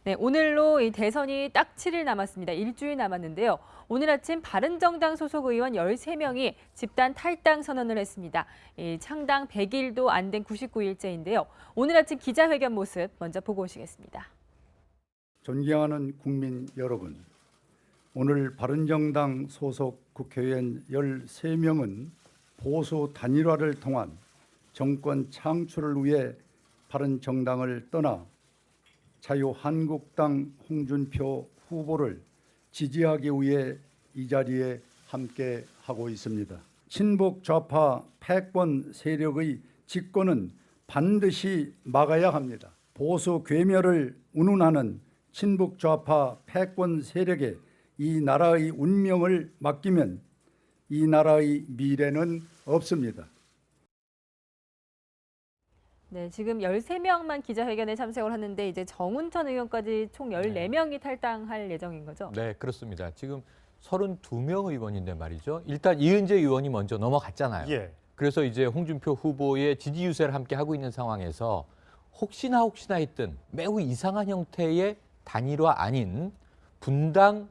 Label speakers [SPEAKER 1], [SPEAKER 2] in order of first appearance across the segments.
[SPEAKER 1] 네, 오늘로 이 대선이 딱 7일 남았습니다. 일주일 남았는데요. 오늘 아침 바른정당 소속 의원 13명이 집단 탈당 선언을 했습니다. 이 창당 100일도 안 된 99일째인데요. 오늘 아침 기자회견 모습 먼저 보고 오시겠습니다.
[SPEAKER 2] 존경하는 국민 여러분, 오늘 바른정당 소속 국회의원 13명은 보수 단일화를 통한 정권 창출을 위해 바른정당을 떠나 자유한국당 홍준표 후보를 지지하기 위해 이 자리에 함께하고 있습니다. 친북 좌파 패권 세력의 집권은 반드시 막아야 합니다. 보수 괴멸을 운운하는 친북 좌파 패권 세력에 이 나라의 운명을 맡기면 이 나라의 미래는 없습니다.
[SPEAKER 1] 네, 지금 13명만 기자회견에 참석을 하는데 이제 정운천 의원까지 총 14명이 탈당할 예정인 거죠?
[SPEAKER 3] 네, 그렇습니다. 지금 32명 의원인데 말이죠. 일단 이은재 의원이 먼저 넘어갔잖아요.
[SPEAKER 4] 예.
[SPEAKER 3] 그래서 이제 홍준표 후보의 지지 유세를 함께 하고 있는 상황에서 혹시나 했던 매우 이상한 형태의 단일화 아닌 분당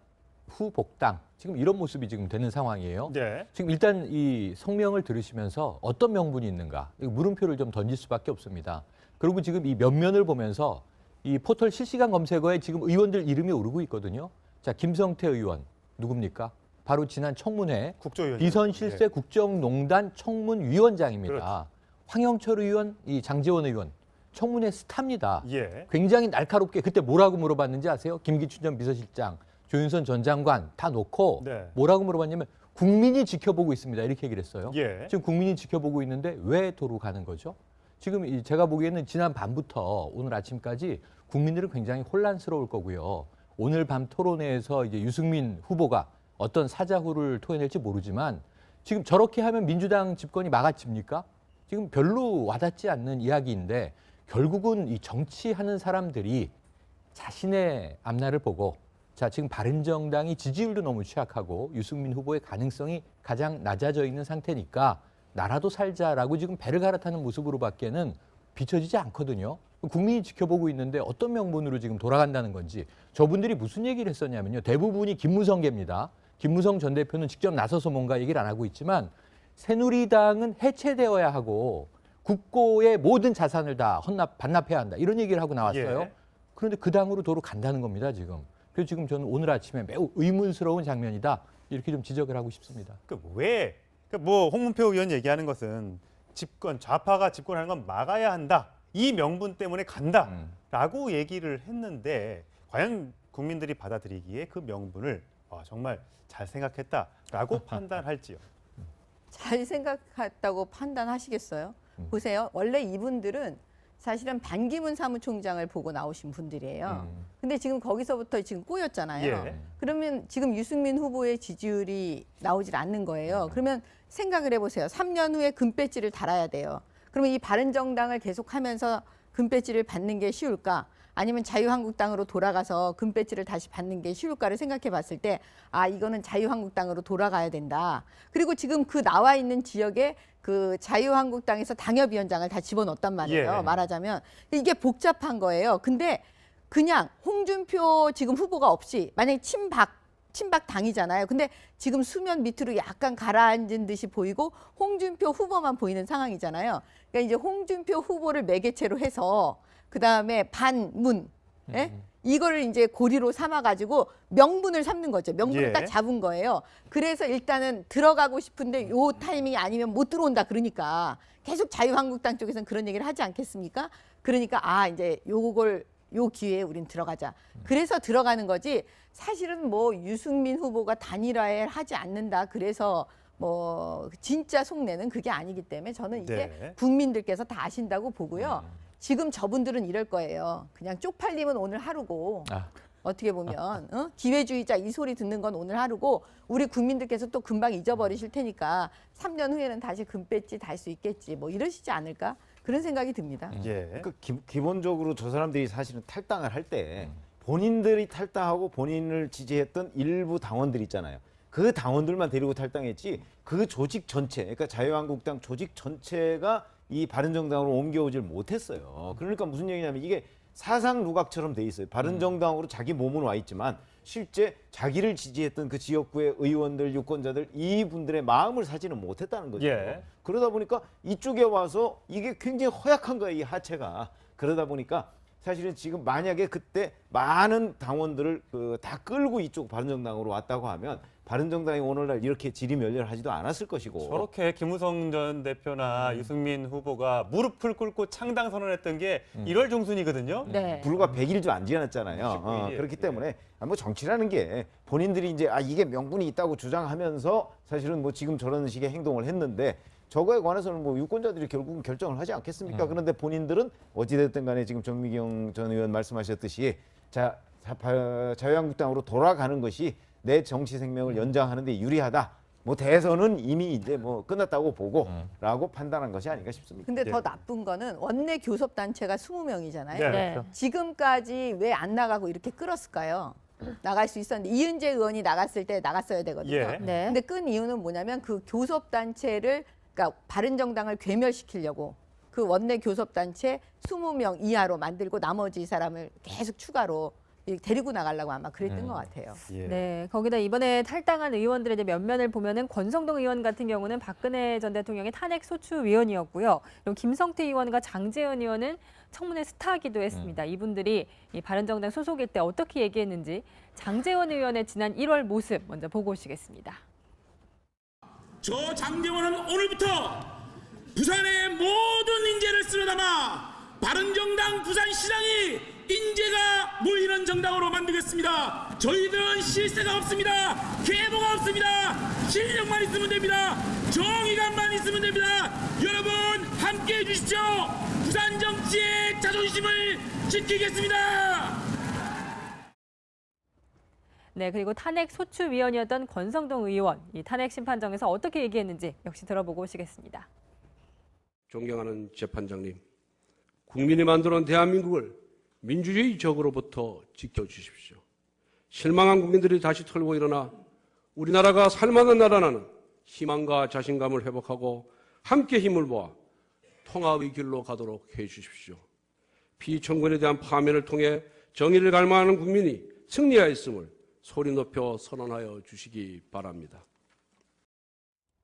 [SPEAKER 3] 후 복당, 지금 이런 모습이 지금 되는 상황이에요.
[SPEAKER 4] 네.
[SPEAKER 3] 지금 일단 이 성명을 들으시면서 어떤 명분이 있는가, 물음표를 좀 던질 수밖에 없습니다. 그리고 지금 이 면면을 보면서 이 포털 실시간 검색어에 지금 의원들 이름이 오르고 있거든요. 자, 김성태 의원 누굽니까? 바로 지난 청문회
[SPEAKER 4] 국조위원
[SPEAKER 3] 비선실세 국정농단 청문위원장입니다.
[SPEAKER 4] 그렇죠.
[SPEAKER 3] 황영철 의원, 이 장제원 의원 청문회 스타입니다.
[SPEAKER 4] 예.
[SPEAKER 3] 굉장히 날카롭게 그때 뭐라고 물어봤는지 아세요? 김기춘 전 비서실장, 조윤선 전 장관 다 놓고
[SPEAKER 4] 네.
[SPEAKER 3] 뭐라고 물어봤냐면 국민이 지켜보고 있습니다. 이렇게 얘기를 했어요.
[SPEAKER 4] 예.
[SPEAKER 3] 지금 국민이 지켜보고 있는데 왜 도로 가는 거죠? 지금 제가 보기에는 지난 밤부터 오늘 아침까지 국민들은 굉장히 혼란스러울 거고요. 오늘 밤 토론회에서 이제 유승민 후보가 어떤 사자후를 토해낼지 모르지만 지금 저렇게 하면 민주당 집권이 막아집니까? 지금 별로 와닿지 않는 이야기인데 결국은 이 정치하는 사람들이 자신의 앞날을 보고 자, 지금 바른정당이 지지율도 너무 취약하고 유승민 후보의 가능성이 가장 낮아져 있는 상태니까 나라도 살자라고 지금 배를 갈아타는 모습으로밖에는 비춰지지 않거든요. 국민이 지켜보고 있는데 어떤 명분으로 지금 돌아간다는 건지 저분들이 무슨 얘기를 했었냐면요. 대부분이 김무성계입니다. 김무성 전 대표는 직접 나서서 뭔가 얘기를 안 하고 있지만 새누리당은 해체되어야 하고 국고의 모든 자산을 다 반납해야 한다. 이런 얘기를 하고 나왔어요.
[SPEAKER 4] 예.
[SPEAKER 3] 그런데 그 당으로 도로 간다는 겁니다, 지금. 그래서 지금 저는 오늘 아침에 매우 의문스러운 장면이다. 이렇게 좀 지적을 하고 싶습니다.
[SPEAKER 4] 뭐 홍문표 의원 얘기하는 것은 집권 좌파가 집권하는 건 막아야 한다. 이 명분 때문에 간다라고 얘기를 했는데 과연 국민들이 받아들이기에 그 명분을 정말 잘 생각했다라고 판단할지요.
[SPEAKER 5] 잘 생각했다고 판단하시겠어요? 보세요. 원래 이분들은 사실은 반기문 사무총장을 보고 나오신 분들이에요. 근데 지금 거기서부터 지금 꼬였잖아요.
[SPEAKER 4] 예.
[SPEAKER 5] 그러면 지금 유승민 후보의 지지율이 나오질 않는 거예요. 그러면 생각을 해보세요. 3년 후에 금배지를 달아야 돼요. 그러면 이 바른정당을 계속하면서 금배지를 받는 게 쉬울까? 아니면 자유한국당으로 돌아가서 금배지를 다시 받는 게 쉬울까를 생각해 봤을 때 이거는 자유한국당으로 돌아가야 된다. 그리고 지금 그 나와 있는 지역에 그 자유한국당에서 당협위원장을 다 집어넣었단 말이에요.
[SPEAKER 4] 예.
[SPEAKER 5] 말하자면 이게 복잡한 거예요. 근데 그냥 홍준표 지금 후보가 없이 만약에 친박 당이잖아요. 근데 지금 수면 밑으로 약간 가라앉은 듯이 보이고 홍준표 후보만 보이는 상황이잖아요. 그러니까 이제 홍준표 후보를 매개체로 해서 그다음에 반문, 이거를 이제 고리로 삼아가지고 명분을 삼는 거죠. 명분을
[SPEAKER 4] 예.
[SPEAKER 5] 딱 잡은 거예요. 그래서 일단은 들어가고 싶은데 요 타이밍이 아니면 못 들어온다 그러니까 계속 자유한국당 쪽에서는 그런 얘기를 하지 않겠습니까? 그러니까 이제 요 기회에 우린 들어가자. 그래서 들어가는 거지. 사실은 뭐 유승민 후보가 단일화를 하지 않는다. 그래서 뭐 진짜 속내는 그게 아니기 때문에 저는 이게
[SPEAKER 4] 네.
[SPEAKER 5] 국민들께서 다 아신다고 보고요. 지금 저분들은 이럴 거예요. 그냥 쪽팔리면 오늘 하루고 어떻게 보면 기회주의자 이 소리 듣는 건 오늘 하루고 우리 국민들께서 또 금방 잊어버리실 테니까 3년 후에는 다시 금배지 달 수 있겠지 뭐 이러시지 않을까 그런 생각이 듭니다.
[SPEAKER 4] 예.
[SPEAKER 6] 기본적으로 저 사람들이 사실은 탈당을 할 때 본인들이 탈당하고 본인을 지지했던 일부 당원들 있잖아요. 그 당원들만 데리고 탈당했지 그 조직 전체, 그러니까 자유한국당 조직 전체가 이 바른정당으로 옮겨오질 못했어요. 그러니까 무슨 얘기냐면 이게 사상 누각처럼 돼 있어요. 바른정당으로 자기 몸은 와 있지만 실제 자기를 지지했던 그 지역구의 의원들, 유권자들 이분들의 마음을 사지는 못했다는 거죠.
[SPEAKER 4] 예.
[SPEAKER 6] 그러다 보니까 이쪽에 와서 이게 굉장히 허약한 거예요, 이 하체가. 그러다 보니까 사실은 지금 만약에 그때 많은 당원들을 다 끌고 이쪽 바른정당으로 왔다고 하면 바른정당이 오늘날 이렇게 지리멸렬하지도 않았을 것이고.
[SPEAKER 4] 저렇게 김무성 전 대표나 유승민 후보가 무릎을 꿇고 창당 선언했던 게 1월 중순이거든요.
[SPEAKER 1] 네.
[SPEAKER 6] 불과 100일도 안 지났잖아요.
[SPEAKER 4] 19일 이에요.
[SPEAKER 6] 그렇기 때문에 뭐 정치라는 게 본인들이 이제 이게 명분이 있다고 주장하면서 사실은 뭐 지금 저런 식의 행동을 했는데 저거에 관해서는 뭐 유권자들이 결국은 결정을 하지 않겠습니까? 그런데 본인들은 어찌됐든 간에 지금 정미경 전 의원 말씀하셨듯이 자유한국당으로 돌아가는 것이 내 정치 생명을 연장하는 데 유리하다. 뭐 대선은 이미 이제 뭐 끝났다고 보고라고 판단한 것이 아닌가 싶습니다.
[SPEAKER 5] 근데
[SPEAKER 4] 네.
[SPEAKER 5] 더 나쁜 거는 원내 교섭 단체가 20명이잖아요.
[SPEAKER 4] 네.
[SPEAKER 1] 네.
[SPEAKER 5] 지금까지 왜 안 나가고 이렇게 끌었을까요? 나갈 수 있었는데 이은재 의원이 나갔을 때 나갔어야 되거든요.
[SPEAKER 4] 예.
[SPEAKER 1] 네.
[SPEAKER 5] 근데 끈 이유는 뭐냐면 그 교섭 단체를 그러니까 바른정당을 괴멸시키려고 그 원내 교섭 단체 20명 이하로 만들고 나머지 사람을 계속 추가로 데리고 나가려고 아마 그랬던 것 같아요.
[SPEAKER 4] 예.
[SPEAKER 1] 네, 거기다 이번에 탈당한 의원들의 이제 면면을 보면은 권성동 의원 같은 경우는 박근혜 전 대통령의 탄핵 소추 위원이었고요. 그리고 김성태 의원과 장제원 의원은 청문회 스타이기도 했습니다. 이분들이 이 바른정당 소속일 때 어떻게 얘기했는지 장제원 의원의 지난 1월 모습 먼저 보고 오시겠습니다.
[SPEAKER 7] 저 장제원은 오늘부터 부산의 모든 인재를 쓸어담아 바른정당 부산시장이 인재가 모이는 정당으로 만들겠습니다. 저희들은 실세가 없습니다. 계보가 없습니다. 실력만 있으면 됩니다. 정의감만 있으면 됩니다. 여러분 함께해 주십시오. 부산 정치의 자존심을 지키겠습니다.
[SPEAKER 1] 네, 그리고 탄핵 소추 위원이었던 권성동 의원, 이 탄핵 심판정에서 어떻게 얘기했는지 역시 들어보고 오시겠습니다.
[SPEAKER 8] 존경하는 재판장님, 국민이 만들어낸 대한민국을 민주주의 적으로부터 지켜주십시오. 실망한 국민들이 다시 털고 일어나 우리나라가 살만한 나라라는 희망과 자신감을 회복하고 함께 힘을 모아 통합의 길로 가도록 해주십시오. 피청구인에 대한 파면을 통해 정의를 갈망하는 국민이 승리하였음을 소리 높여 선언하여 주시기 바랍니다.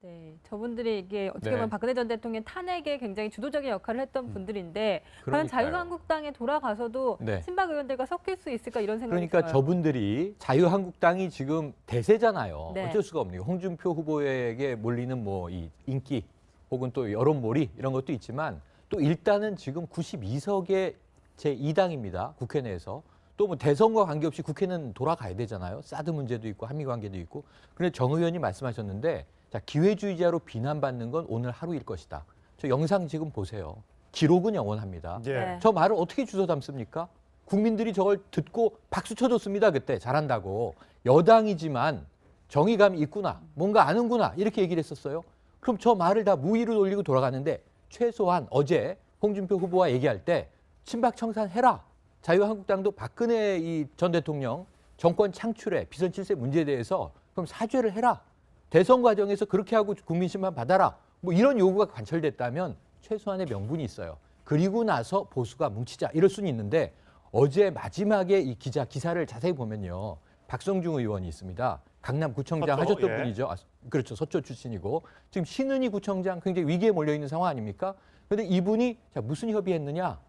[SPEAKER 1] 네, 저분들이 이게 어떻게
[SPEAKER 3] 네.
[SPEAKER 1] 보면 박근혜 전 대통령 탄핵에 굉장히 주도적인 역할을 했던 분들인데 과연
[SPEAKER 3] 그러니까요.
[SPEAKER 1] 자유한국당에 돌아가서도
[SPEAKER 3] 네.
[SPEAKER 1] 친박 의원들과 섞일 수 있을까 이런 생각이
[SPEAKER 3] 그러니까
[SPEAKER 1] 들어요.
[SPEAKER 3] 저분들이 자유한국당이 지금 대세잖아요.
[SPEAKER 1] 네.
[SPEAKER 3] 어쩔 수가 없네요. 홍준표 후보에게 몰리는 뭐 이 인기 혹은 또 여론몰이 이런 것도 있지만 또 일단은 지금 92석의 제2당입니다. 국회 내에서. 또 뭐 대선과 관계없이 국회는 돌아가야 되잖아요. 사드 문제도 있고 한미 관계도 있고. 그런데 정 의원이 말씀하셨는데 자, 기회주의자로 비난받는 건 오늘 하루일 것이다. 저 영상 지금 보세요. 기록은 영원합니다.
[SPEAKER 4] 예.
[SPEAKER 1] 네.
[SPEAKER 3] 저 말을 어떻게 주워 담습니까? 국민들이 저걸 듣고 박수 쳐줬습니다. 그때 잘한다고. 여당이지만 정의감이 있구나. 뭔가 아는구나. 이렇게 얘기를 했었어요. 그럼 저 말을 다 무위로 돌리고 돌아가는데 최소한 어제 홍준표 후보와 얘기할 때 친박 청산해라. 자유한국당도 박근혜 이 전 대통령 정권 창출에 비선 칠세 문제에 대해서 그럼 사죄를 해라. 대선 과정에서 그렇게 하고 국민 심판 받아라. 뭐 이런 요구가 관철됐다면 최소한의 명분이 있어요. 그리고 나서 보수가 뭉치자 이럴 수는 있는데 어제 마지막에 이 기사를 자세히 보면요. 박성중 의원이 있습니다. 강남구청장
[SPEAKER 4] 서초,
[SPEAKER 3] 하셨던
[SPEAKER 4] 예.
[SPEAKER 3] 분이죠. 그렇죠. 서초 출신이고 지금 신은희 구청장 굉장히 위기에 몰려 있는 상황 아닙니까? 그런데 이분이 자, 무슨 협의했느냐?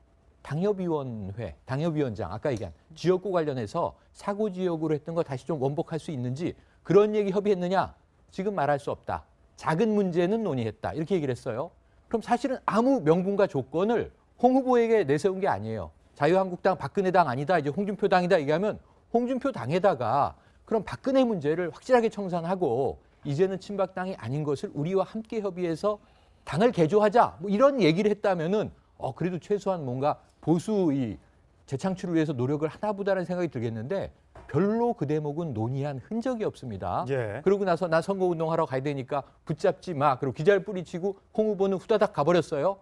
[SPEAKER 3] 당협위원회, 당협위원장 아까 얘기한 지역구 관련해서 사고 지역으로 했던 거 다시 좀 원복할 수 있는지 그런 얘기 협의했느냐? 지금 말할 수 없다. 작은 문제는 논의했다. 이렇게 얘기를 했어요. 그럼 사실은 아무 명분과 조건을 홍 후보에게 내세운 게 아니에요. 자유한국당, 박근혜 당 아니다. 이제 홍준표 당이다 얘기하면 홍준표 당에다가 그럼 박근혜 문제를 확실하게 청산하고 이제는 친박당이 아닌 것을 우리와 함께 협의해서 당을 개조하자. 뭐 이런 얘기를 했다면은 그래도 최소한 뭔가 보수 이 재창출을 위해서 노력을 하나보다라는 생각이 들겠는데 별로 그 대목은 논의한 흔적이 없습니다.
[SPEAKER 4] 예.
[SPEAKER 3] 그러고 나서 나 선거운동하러 가야 되니까 붙잡지 마. 그리고 기자를 뿌리치고 홍 후보는 후다닥 가버렸어요.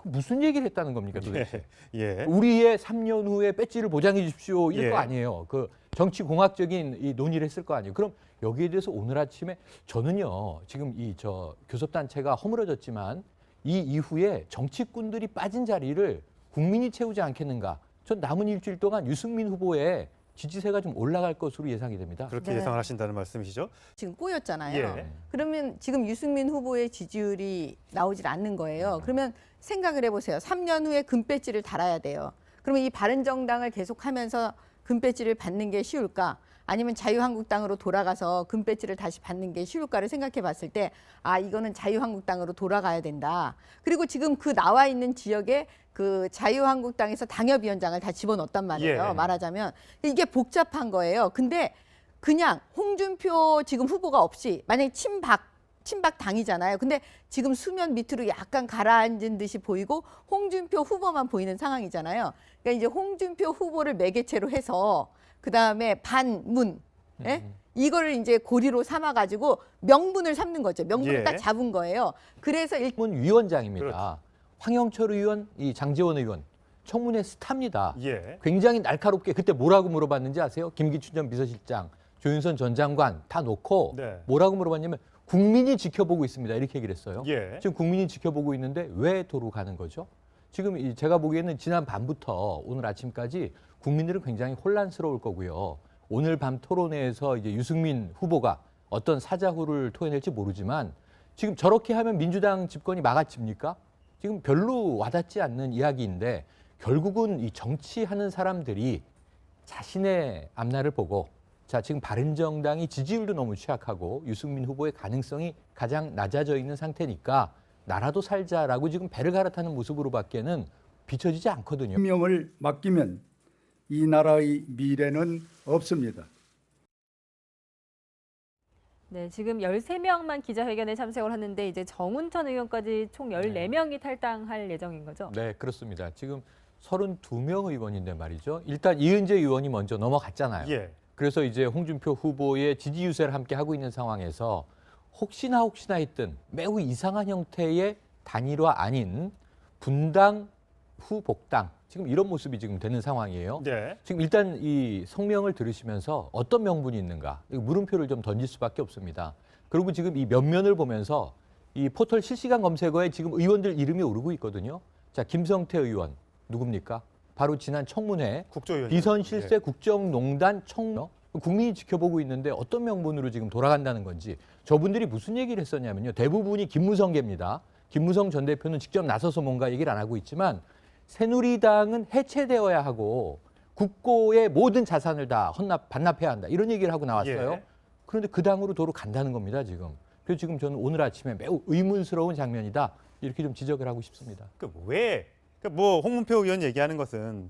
[SPEAKER 3] 무슨 얘기를 했다는 겁니까 도대체?
[SPEAKER 4] 예.
[SPEAKER 3] 우리의 3년 후에 배지를 보장해 주십시오. 이럴
[SPEAKER 4] 예.
[SPEAKER 3] 거 아니에요. 그 정치 공학적인 이 논의를 했을 거 아니에요. 그럼 여기에 대해서 오늘 아침에 저는요. 지금 이 교섭단체가 허물어졌지만 이 이후에 정치꾼들이 빠진 자리를 국민이 채우지 않겠는가. 전 남은 일주일 동안 유승민 후보의 지지세가 좀 올라갈 것으로 예상이 됩니다.
[SPEAKER 4] 그렇게
[SPEAKER 5] 네.
[SPEAKER 4] 예상을 하신다는 말씀이시죠?
[SPEAKER 5] 지금 꼬였잖아요.
[SPEAKER 4] 예.
[SPEAKER 5] 그러면 지금 유승민 후보의 지지율이 나오질 않는 거예요. 그러면 생각을 해보세요. 3년 후에 금배지를 달아야 돼요. 그러면 이 바른정당을 계속하면서 금배지를 받는 게 쉬울까? 아니면 자유한국당으로 돌아가서 금배지를 다시 받는 게 쉬울까를 생각해 봤을 때, 아, 이거는 자유한국당으로 돌아가야 된다. 그리고 지금 그 나와 있는 지역에 그 자유한국당에서 당협위원장을 다 집어넣었단 말이에요.
[SPEAKER 4] 예.
[SPEAKER 5] 말하자면. 이게 복잡한 거예요. 근데 그냥 홍준표 지금 후보가 없이 만약에 친박당이잖아요. 근데 지금 수면 밑으로 약간 가라앉은 듯이 보이고 홍준표 후보만 보이는 상황이잖아요. 그러니까 이제 홍준표 후보를 매개체로 해서 그다음에 반문, 예? 이거를 이제 고리로 삼아가지고 명분을 삼는 거죠. 명분을
[SPEAKER 4] 예.
[SPEAKER 5] 딱 잡은 거예요. 그래서
[SPEAKER 3] 청문 위원장입니다.
[SPEAKER 4] 그렇죠.
[SPEAKER 3] 황영철 의원, 이 장제원 의원 청문회 스타입니다.
[SPEAKER 4] 예.
[SPEAKER 3] 굉장히 날카롭게 그때 뭐라고 물어봤는지 아세요? 김기춘 전 비서실장, 조윤선 전 장관 다 놓고
[SPEAKER 4] 네.
[SPEAKER 3] 뭐라고 물어봤냐면 국민이 지켜보고 있습니다. 이렇게 얘기를 했어요.
[SPEAKER 4] 예.
[SPEAKER 3] 지금 국민이 지켜보고 있는데 왜 도로 가는 거죠? 지금 제가 보기에는 지난 밤부터 오늘 아침까지 국민들은 굉장히 혼란스러울 거고요. 오늘 밤 토론회에서 이제 유승민 후보가 어떤 사자후를 토해낼지 모르지만 지금 저렇게 하면 민주당 집권이 막아집니까? 지금 별로 와닿지 않는 이야기인데 결국은 이 정치하는 사람들이 자신의 앞날을 보고 자, 지금 바른정당이 지지율도 너무 취약하고 유승민 후보의 가능성이 가장 낮아져 있는 상태니까 나라도 살자라고 지금 배를 갈아타는 모습으로밖에는 비춰지지 않거든요.
[SPEAKER 2] 명을 맡기면 이 나라의 미래는 없습니다.
[SPEAKER 1] 네, 지금 13명만 기자회견에 참석을 하는데 이제 정운천 의원까지 총 14명이 탈당할 예정인 거죠?
[SPEAKER 3] 네, 그렇습니다. 지금 32명 의원인데 말이죠. 일단 이은재 의원이 먼저 넘어갔잖아요.
[SPEAKER 4] 예.
[SPEAKER 3] 그래서 이제 홍준표 후보의 지지 유세를 함께 하고 있는 상황에서 혹시나 했던 매우 이상한 형태의 단일화 아닌 분당 후 복당 지금 이런 모습이 지금 되는 상황이에요.
[SPEAKER 4] 네.
[SPEAKER 3] 지금 일단 이 성명을 들으시면서 어떤 명분이 있는가 이거 물음표를 좀 던질 수밖에 없습니다. 그리고 지금 이 면면을 보면서 이 포털 실시간 검색어에 지금 의원들 이름이 오르고 있거든요. 자, 김성태 의원 누굽니까? 바로 지난 청문회
[SPEAKER 4] 국조위원.
[SPEAKER 3] 비선 실세 국정농단 청문 국민이 지켜보고 있는데 어떤 명분으로 지금 돌아간다는 건지 저분들이 무슨 얘기를 했었냐면요. 대부분이 김무성계입니다. 김무성 전 대표는 직접 나서서 뭔가 얘기를 안 하고 있지만 새누리당은 해체되어야 하고 국고의 모든 자산을 다 반납해야 한다. 이런 얘기를 하고 나왔어요.
[SPEAKER 4] 예.
[SPEAKER 3] 그런데 그 당으로 도로 간다는 겁니다. 지금. 그래서 지금 저는 오늘 아침에 매우 의문스러운 장면이다. 이렇게 좀 지적을 하고 싶습니다.
[SPEAKER 4] 뭐 홍문표 의원 얘기하는 것은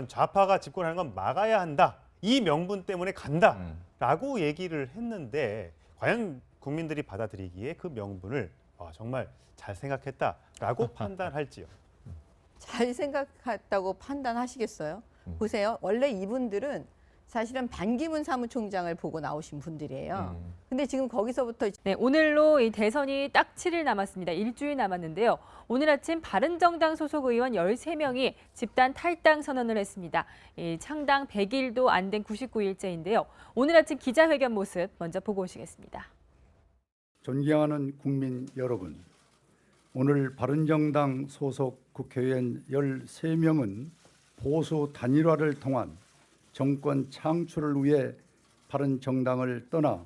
[SPEAKER 4] 좌파가 집권하는 건 막아야 한다. 이 명분 때문에 간다라고 얘기를 했는데 과연 국민들이 받아들이기에 그 명분을 정말 잘 생각했다라고 판단할지요.
[SPEAKER 5] 잘 생각했다고 판단하시겠어요? 보세요. 원래 이분들은 사실은 반기문 사무총장을 보고 나오신 분들이에요. 근데 지금 거기서부터
[SPEAKER 1] 네, 오늘로 이 대선이 딱 7일 남았습니다. 일주일 남았는데요. 오늘 아침 바른정당 소속 의원 13명이 집단 탈당 선언을 했습니다. 이 창당 100일도 안 된 99일째인데요. 오늘 아침 기자회견 모습 먼저 보고 오시겠습니다.
[SPEAKER 2] 존경하는 국민 여러분, 오늘 바른정당 소속 국회의원 13명은 보수 단일화를 통한 정권 창출을 위해 바른정당을 떠나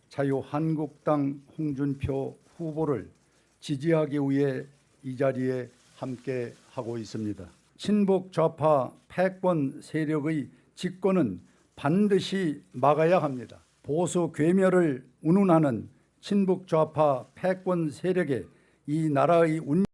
[SPEAKER 2] 자유한국당 홍준표 후보를 지지하기 위해 이 자리에 함께하고 있습니다. 친북 좌파 패권 세력의 집권은 반드시 막아야 합니다. 보수 괴멸을 운운하는 친북 좌파 패권 세력에 이 나라의 운명